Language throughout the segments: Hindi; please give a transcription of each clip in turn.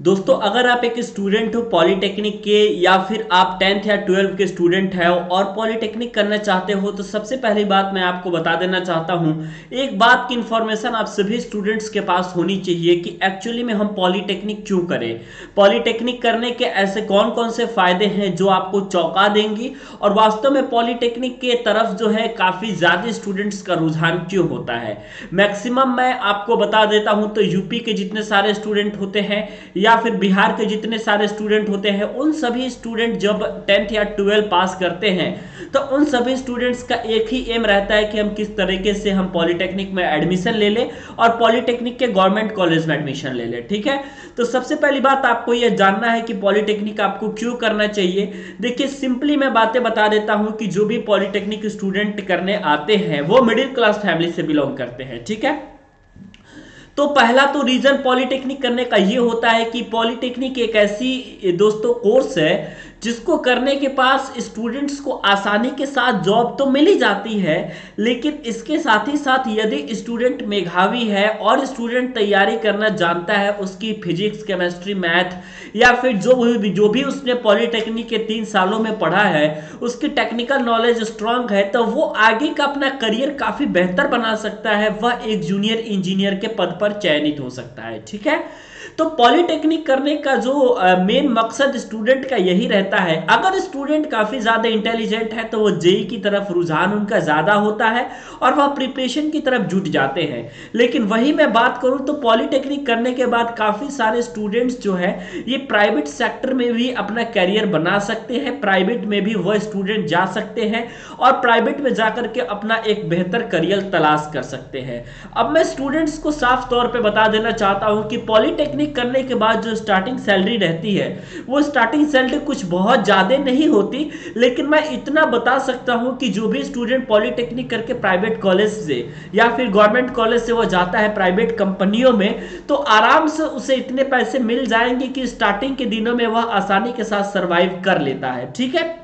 दोस्तों अगर आप एक स्टूडेंट हो पॉलिटेक्निक के या फिर आप 10th या 12th के स्टूडेंट हैं और पॉलिटेक्निक करना चाहते हो तो सबसे पहली बात मैं आपको बता देना चाहता हूं। एक बात की इंफॉर्मेशन आप सभी स्टूडेंट्स के पास होनी चाहिए कि एक्चुअली में हम पॉलिटेक्निक क्यों करें। पॉलिटेक्निक करने के ऐसे कौन कौन से फायदे हैं जो आपको चौंका देंगी और वास्तव में पॉलिटेक्निक के तरफ जो है काफी ज्यादा स्टूडेंट्स का रुझान क्यों होता है। मैक्सिमम मैं आपको बता देता हूं तो यूपी के जितने सारे स्टूडेंट होते हैं या फिर बिहार के जितने सारे स्टूडेंट होते हैं उन सभी स्टूडेंट जब 10th या 12th पास करते हैं तो उन सभी स्टूडेंट्स का एक ही एम रहता है कि हम किस तरीके से हम पॉलिटेक्निक में एडमिशन ले लें और पॉलिटेक्निक के गवर्नमेंट कॉलेज में एडमिशन ले लें। ठीक है, तो सबसे पहली बात आपको यह जानना है कि पॉलिटेक्निक आपको क्यों करना चाहिए। देखिए सिंपली मैं बातें बता देता हूं कि जो भी पॉलिटेक्निक स्टूडेंट करने आते हैं वो मिडिल क्लास फैमिली से बिलोंग करते हैं। ठीक है, तो पहला तो रीजन पॉलिटेक्निक करने का ये होता है कि पॉलिटेक्निक एक ऐसी दोस्तों कोर्स है जिसको करने के पास स्टूडेंट्स को आसानी के साथ जॉब तो मिल ही जाती है, लेकिन इसके साथ ही साथ यदि स्टूडेंट मेधावी है और स्टूडेंट तैयारी करना जानता है, उसकी फिजिक्स केमिस्ट्री मैथ या फिर जो भी उसने पॉलिटेक्निक के 3 सालों में पढ़ा है उसकी टेक्निकल नॉलेज स्ट्रांग है, तो वो आगे का अपना करियर काफी बेहतर बना सकता है। वह एक जूनियर इंजीनियर के पद पर चयनित हो सकता है। ठीक है, तो पॉलिटेक्निक करने का जो मेन मकसद स्टूडेंट का यही रहता है। अगर स्टूडेंट काफी ज्यादा इंटेलिजेंट है तो वो जेई की तरफ रुझान उनका ज्यादा होता है और वह प्रिपरेशन की तरफ जुट जाते हैं। लेकिन वही मैं बात करूं तो पॉलिटेक्निक करने के बाद काफी सारे स्टूडेंट्स जो है ये प्राइवेट सेक्टर में भी अपना कैरियर बना सकते हैं, प्राइवेट में भी वह स्टूडेंट जा सकते हैं और प्राइवेट में जाकर के अपना एक बेहतर करियर तलाश कर सकते हैं। अब मैं स्टूडेंट्स को साफ तौर पे बता देना चाहता हूं कि पॉलिटेक्निक करने के बाद जो स्टार्टिंग सैलरी रहती है वो स्टार्टिंग सैलरी कुछ बहुत ज्यादा नहीं होती, लेकिन मैं इतना बता सकता हूं कि जो भी स्टूडेंट पॉलिटेक्निक करके प्राइवेट कॉलेज से या फिर गवर्नमेंट कॉलेज से वो जाता है प्राइवेट कंपनियों में तो आराम से उसे इतने पैसे मिल जाएंगे कि स्टार्टिंग के दिनों में वह आसानी के साथ सरवाइव कर लेता है। ठीक है,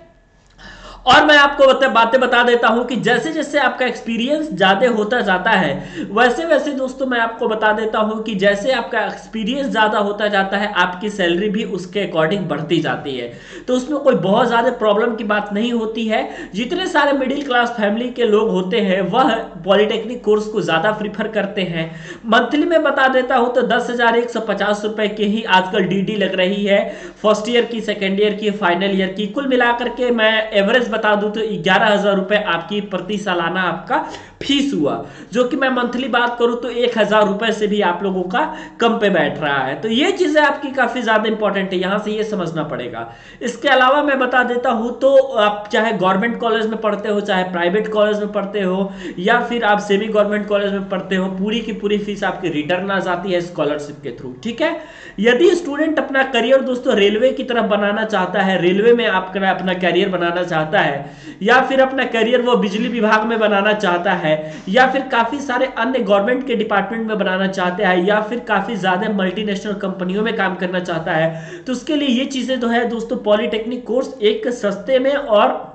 और मैं आपको बातें बता देता हूं कि जैसे जैसे आपका एक्सपीरियंस ज्यादा होता जाता है वैसे वैसे दोस्तों मैं आपको बता देता हूं कि जैसे आपका एक्सपीरियंस ज्यादा होता जाता है आपकी सैलरी भी उसके अकॉर्डिंग बढ़ती जाती है। तो उसमें कोई बहुत ज्यादा प्रॉब्लम की बात नहीं होती है। जितने सारे मिडिल क्लास फैमिली के लोग होते हैं वह पॉलिटेक्निक कोर्स को ज्यादा प्रीफर करते हैं। मंथली में बता देता हूं तो 10,150 रुपए की ही आजकल डीडी लग रही है, फर्स्ट ईयर की, सेकेंड ईयर की, फाइनल ईयर की, कुल मिलाकर के मैं एवरेज बता दूं तो 11,000 रुपए आपकी प्रति सालाना आपका फीस हुआ, जो कि मैं मंथली बात करूं तो 1,000 रुपए से भी आप लोगों का कम पे बैठ रहा है। तो ये चीजें आपकी काफी ज्यादा इंपॉर्टेंट है, यहां से ये समझना पड़ेगा। इसके अलावा मैं बता देता हूं तो आप चाहे गवर्नमेंट कॉलेज में पढ़ते हो, चाहे प्राइवेट कॉलेज में पढ़ते हो या फिर आप सेमी गवर्नमेंट कॉलेज में पढ़ते हो, पूरी की पूरी फीस आपकी रिटर्न आ जाती है स्कॉलरशिप के थ्रू। ठीक है, यदि स्टूडेंट अपना करियर दोस्तों रेलवे की तरफ बनाना चाहता है, रेलवे में आपका अपना करियर बनाना चाहता है या फिर अपना करियर वो बिजली विभाग में बनाना चाहता है या फिर काफी सारे अन्य गवर्नमेंट के डिपार्टमेंट में बनाना चाहता है या फिर काफी ज्यादा मल्टीनेशनल कंपनियों में काम करना चाहता है, तो उसके लिए ये चीजें जो है दोस्तों पॉलिटेक्निक कोर्स एक सस्ते में और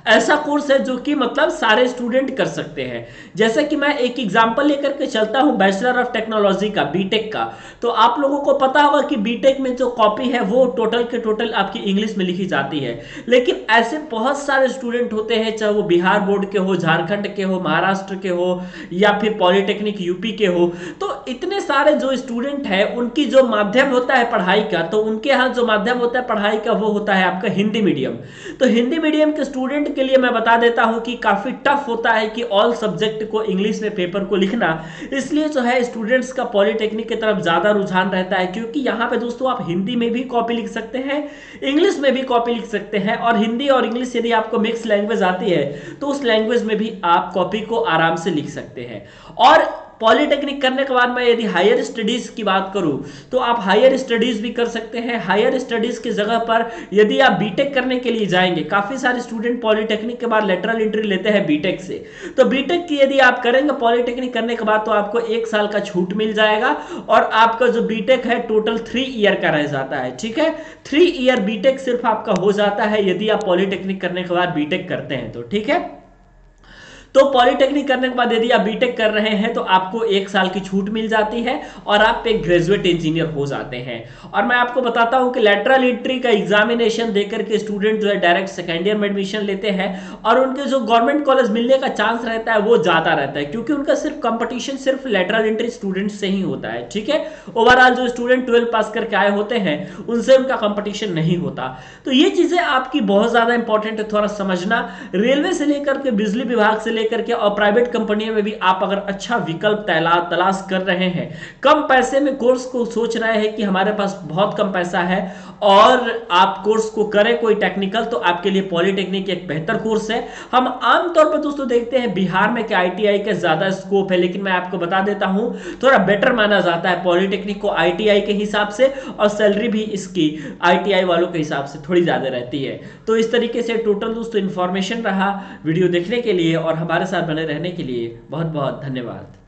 ऐसा कोर्स है जो कि मतलब सारे स्टूडेंट कर सकते हैं। जैसे कि मैं एक एग्जांपल लेकर के चलता हूं बैचलर ऑफ टेक्नोलॉजी का, बीटेक का, तो आप लोगों को पता होगा कि बीटेक में जो कॉपी है वो टोटल के टोटल आपकी इंग्लिश में लिखी जाती है। लेकिन ऐसे बहुत सारे स्टूडेंट होते हैं, चाहे वो बिहार बोर्ड के हो, झारखंड के हो, महाराष्ट्र के हो या फिर पॉलिटेक्निक यूपी के हो, तो इतने सारे जो स्टूडेंट है उनकी जो माध्यम होता है पढ़ाई का, तो उनके यहाँ जो माध्यम होता है पढ़ाई का वो होता है आपका हिंदी मीडियम। तो हिंदी मीडियम के स्टूडेंट के लिए मैं बता देता हूं कि काफी टफ होता है कि ऑल सब्जेक्ट को इंग्लिश में पेपर को लिखना, इसलिए जो है स्टूडेंट्स का पॉलिटेक्निक की तरफ ज्यादा रुझान रहता है, क्योंकि यहां पे दोस्तों आप हिंदी में भी कॉपी लिख सकते हैं, इंग्लिश में भी कॉपी लिख सकते हैं और हिंदी और इंग्लिश यदि आपको मिक्स लैंग्वेज आती है तो उस लैंग्वेज में भी आप कॉपी को आराम से लिख सकते हैं। और पॉलिटेक्निक करने के बाद मैं यदि हायर स्टडीज की बात करूं तो आप हायर स्टडीज भी कर सकते हैं। हायर स्टडीज की जगह पर यदि आप बीटेक करने के लिए जाएंगे, काफी सारे स्टूडेंट पॉलिटेक्निक के बाद लेटरल एंट्री लेते हैं बीटेक से, तो बीटेक की यदि आप करेंगे पॉलिटेक्निक करने के बाद तो आपको 1 साल का छूट मिल जाएगा और आपका जो बीटेक है टोटल 3 ईयर का रह जाता है। ठीक है, 3 ईयर बीटेक सिर्फ आपका हो जाता है यदि आप पॉलिटेक्निक करने के बाद बीटेक करते हैं तो। ठीक है, तो पॉलिटेक्निक करने के बाद यदि आप बीटेक कर रहे हैं तो आपको 1 साल की छूट मिल जाती है और आप एक ग्रेजुएट इंजीनियर हो जाते हैं। और मैं आपको बताता हूं कि लेटरल एंट्री का एग्जामिनेशन देकर के स्टूडेंट जो है डायरेक्ट सेकेंड ईयर में एडमिशन लेते हैं और उनके जो गवर्नमेंट कॉलेज मिलने का चांस रहता है वो ज्यादा रहता है, क्योंकि उनका सिर्फ कंपटीशन सिर्फ लेटरल एंट्री स्टूडेंट से ही होता है। ठीक है, ओवरऑल जो स्टूडेंट 12 पास करके आए होते हैं उनसे उनका कंपटीशन नहीं होता। तो ये चीजें आपकी बहुत ज्यादा इंपॉर्टेंट है थोड़ा समझना। रेलवे से लेकर के बिजली विभाग से लेकर के और प्राइवेट कंपनियों में भी आप अगर अच्छा विकल्प तलाश कर रहे हैं, कम पैसे में कोर्स को सोच रहे हैं कि हमारे पास बहुत कम पैसा है और आप कोर्स को करें कोई टेक्निकल, तो आपके लिए पॉलिटेक्निक एक बेहतर कोर्स है। हम आमतौर पर दोस्तों देखते हैं बिहार में कि आईटीआई का ज्यादा स्कोप है, लेकिन मैं आपको बता देता हूं थोड़ा बेटर माना जाता है पॉलिटेक्निक को आईटीआई के हिसाब से, और सैलरी भी इसकी आईटीआई वालों के हिसाब से थोड़ी ज्यादा रहती है। तो इस तरीके से टोटल दोस्तों इंफॉर्मेशन रहा। वीडियो देखने के लिए और हमारे साथ बने रहने के लिए बहुत बहुत धन्यवाद।